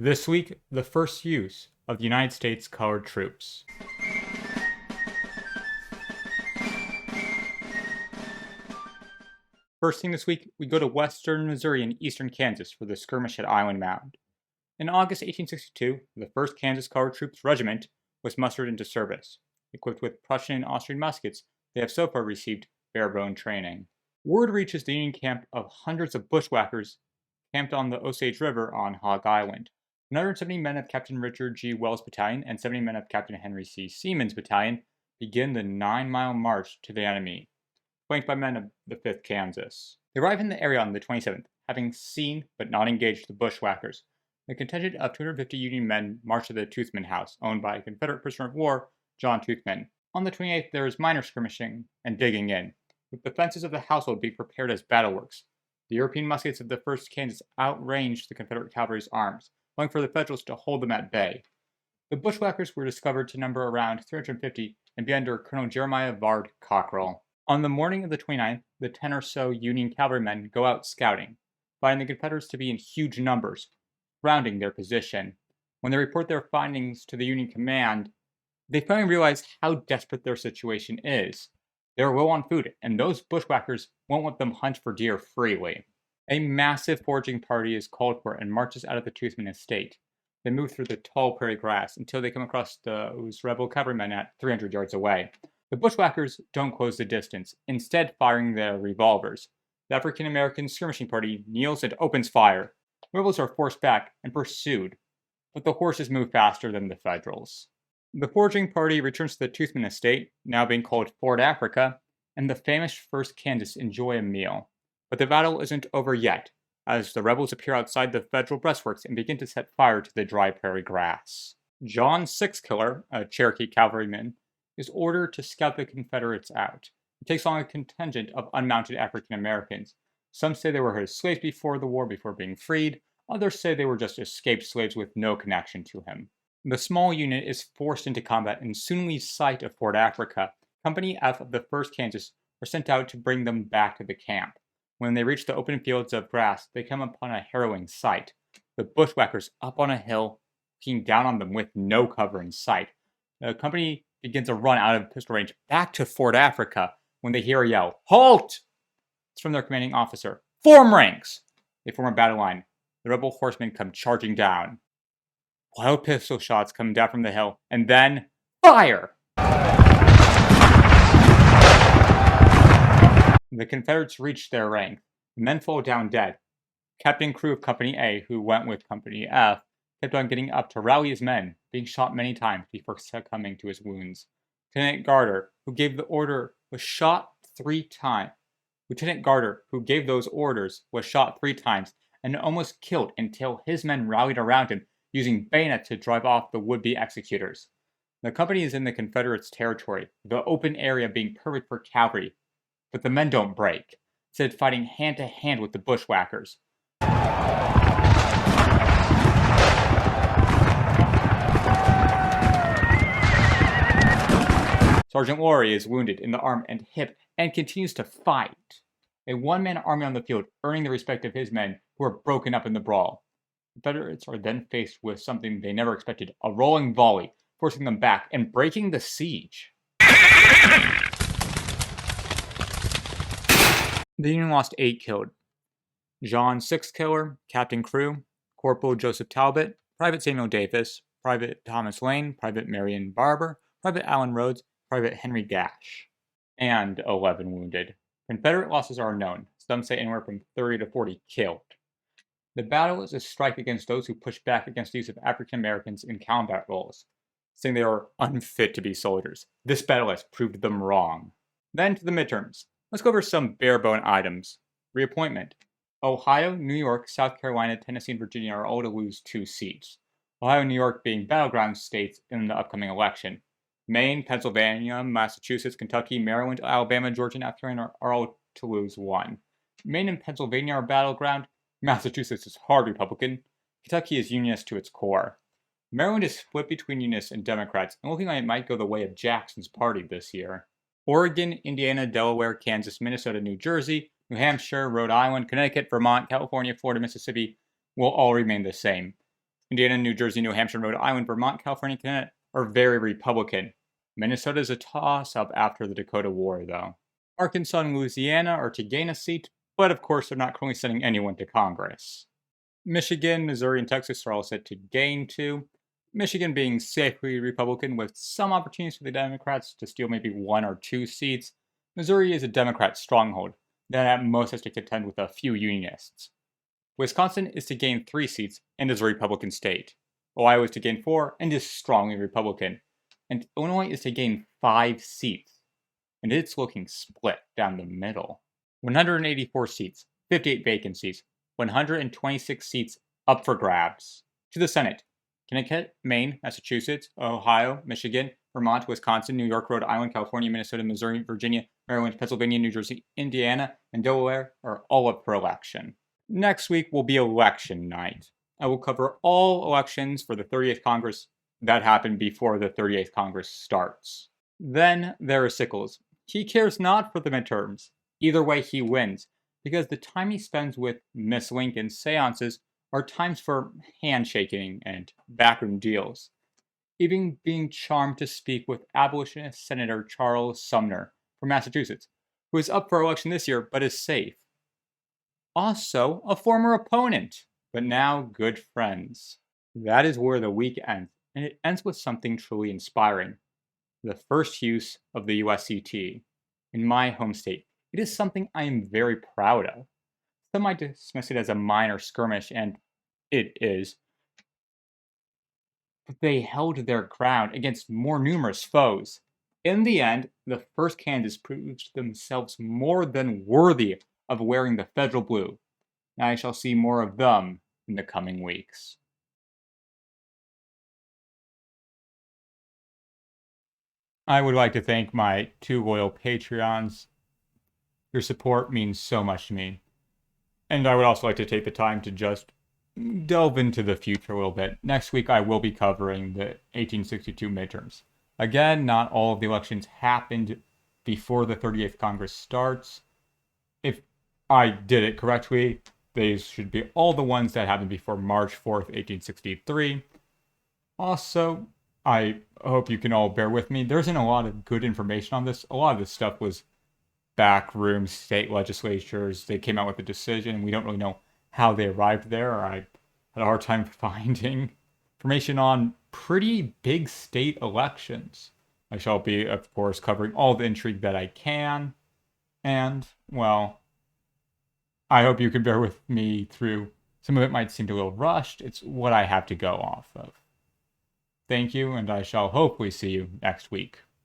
This week, the first use of the United States colored troops. First thing this week, we go to western Missouri and eastern Kansas for the skirmish at Island Mound. In August 1862, the 1st Kansas Colored Troops Regiment was mustered into service. Equipped with Prussian and Austrian muskets, they have so far received bare-bone training. Word reaches the Union camp of hundreds of bushwhackers camped on the Osage River on Hog Island. 170 men of Captain Richard G. Wells' battalion and 70 men of Captain Henry C. Seaman's battalion begin the 9-mile march to the enemy, flanked by men of the 5th Kansas. They arrive in the area on the 27th, having seen but not engaged the bushwhackers. The contingent of 250 Union men march to the Toothman House, owned by Confederate prisoner of war John Toothman. On the 28th, there is minor skirmishing and digging in, with the fences of the household being prepared as battleworks. The European muskets of the 1st Kansas outranged the Confederate cavalry's arms, allowing for the Federals to hold them at bay. The bushwhackers were discovered to number around 350 and be under Colonel Jeremiah Vard Cockrell. On the morning of the 29th, the 10 or so Union cavalrymen go out scouting, finding the Confederates to be in huge numbers, rounding their position. When they report their findings to the Union command, they finally realize how desperate their situation is. They are low on food, and those bushwhackers won't let them hunt for deer freely. A massive foraging party is called for and marches out of the Toothman estate. They move through the tall prairie grass until they come across those rebel cavalrymen at 300 yards away. The bushwhackers don't close the distance, instead firing their revolvers. The African-American skirmishing party kneels and opens fire. Rebels are forced back and pursued, but the horses move faster than the Federals. The foraging party returns to the Toothman estate, now being called Fort Africa, and the famished 1st Kansas enjoy a meal. But the battle isn't over yet, as the rebels appear outside the Federal breastworks and begin to set fire to the dry prairie grass. John Sixkiller, a Cherokee cavalryman, is ordered to scout the Confederates out. He takes on a contingent of unmounted African Americans. Some say they were his slaves before the war before being freed, others say they were just escaped slaves with no connection to him. The small unit is forced into combat and soon leaves sight of Fort Africa. Company F of the 1st Kansas are sent out to bring them back to the camp. When they reach the open fields of grass, they come upon a harrowing sight. The bushwhackers up on a hill, looking down on them with no cover in sight. The company begins a run out of pistol range back to Fort Africa when they hear a yell, "Halt!" It's from their commanding officer. "Form ranks!" They form a battle line. The rebel horsemen come charging down. Wild pistol shots come down from the hill, and then fire! The Confederates reach their rank. The men fall down dead. Captain Crew of Company A, who went with Company F, kept on getting up to rally his men, being shot many times before succumbing to his wounds. Lieutenant Garter, who gave the order, was shot 3 times. Lieutenant Garter, who gave those orders, was shot 3 times and almost killed until his men rallied around him, using bayonets to drive off the would-be executors. The company is in the Confederates' territory, the open area being perfect for cavalry, but the men don't break, instead fighting hand-to-hand with the bushwhackers. Sergeant Laurie is wounded in the arm and hip and continues to fight. A one-man army on the field, earning the respect of his men who are broken up in the brawl. The Confederates are then faced with something they never expected, a rolling volley, forcing them back and breaking the siege. The Union lost 8 killed. John Sixkiller, Captain Crew, Corporal Joseph Talbot, Private Samuel Davis, Private Thomas Lane, Private Marion Barber, Private Allen Rhodes, Private Henry Gash, and 11 wounded. Confederate losses are unknown. Some say anywhere from 30 to 40 killed. The battle is a strike against those who push back against the use of African Americans in combat roles, saying they are unfit to be soldiers. This battle has proved them wrong. Then to the midterms. Let's go over some bare-bone items. Reappointment. Ohio, New York, South Carolina, Tennessee, and Virginia are all to lose 2 seats. Ohio and New York being battleground states in the upcoming election. Maine, Pennsylvania, Massachusetts, Kentucky, Maryland, Alabama, Georgia, and North Carolina are all to lose 1. Maine and Pennsylvania are battleground. Massachusetts is hard Republican. Kentucky is Unionist to its core. Maryland is split between Unionists and Democrats, and looking like it might go the way of Jackson's party this year. Oregon, Indiana, Delaware, Kansas, Minnesota, New Jersey, New Hampshire, Rhode Island, Connecticut, Vermont, California, Florida, Mississippi will all remain the same. Indiana, New Jersey, New Hampshire, Rhode Island, Vermont, California, and Connecticut are very Republican. Minnesota is a toss-up after the Dakota War, though. Arkansas and Louisiana are to gain a seat, but of course they're not currently sending anyone to Congress. Michigan, Missouri, and Texas are all set to gain 2. Michigan being safely Republican with some opportunities for the Democrats to steal maybe 1 or 2 seats. Missouri is a Democrat stronghold that at most has to contend with a few Unionists. Wisconsin is to gain 3 seats and is a Republican state. Ohio is to gain 4 and is strongly Republican. And Illinois is to gain 5 seats, and it's looking split down the middle. 184 seats, 58 vacancies, 126 seats up for grabs. To the Senate, Connecticut, Maine, Massachusetts, Ohio, Michigan, Vermont, Wisconsin, New York, Rhode Island, California, Minnesota, Missouri, Virginia, Maryland, Pennsylvania, New Jersey, Indiana, and Delaware are all up for election. Next week will be election night. I will cover all elections for the 38th Congress that happened before the 38th Congress starts. Then there is Sickles. He cares not for the midterms. Either way, he wins, because the time he spends with Miss Lincoln's seances are times for handshaking and backroom deals. Even being charmed to speak with abolitionist Senator Charles Sumner from Massachusetts, who is up for election this year but is safe. Also, a former opponent, but now good friends. That is where the week ends, and it ends with something truly inspiring. The first use of the USCT in my home state. It is something I am very proud of. Some might dismiss it as a minor skirmish, and it is. But they held their ground against more numerous foes. In the end, the 1st Kansas proved themselves more than worthy of wearing the federal blue. And I shall see more of them in the coming weeks. I would like to thank my 2 loyal Patreons. Your support means so much to me. And I would also like to take the time to just delve into the future a little bit. Next week, I will be covering the 1862 midterms. Again, not all of the elections happened before the 38th Congress starts. If I did it correctly, these should be all the ones that happened before March 4th, 1863. Also, I hope you can all bear with me. There isn't a lot of good information on this. A lot of this stuff was backroom state legislatures. They came out with a decision. We don't really know how they arrived there. I had a hard time finding information on pretty big state elections. I shall be, of course, covering all the intrigue that I can. And, well, I hope you can bear with me through. Some of it might seem a little rushed. It's what I have to go off of. Thank you, and I shall hopefully see you next week.